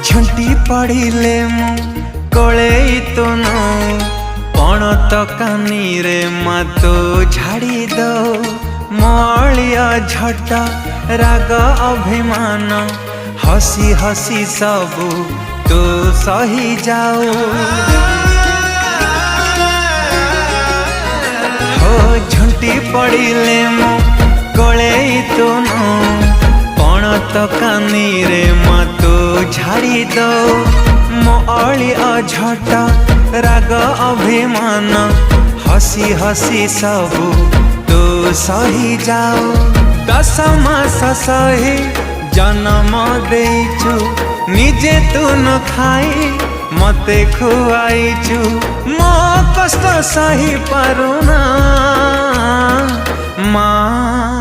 झुंटी पड़िले मु कोले तो नो पण तो कानी रे मा तो झाड़ी दो मलिया झट राग अभिमान हसी हसी सबू तो सही जाओ हो झुंटी पड़िले मु कोले तो नो पण तो कानी रे मा तो झाड़ी दो मली अझट राग अभिमान हसी हसी सबू तो सही जाओ 10 मास सही जन्म देचु निजे तू न खाई मते खुआईचु मो कष्ट सही पारुना माँ।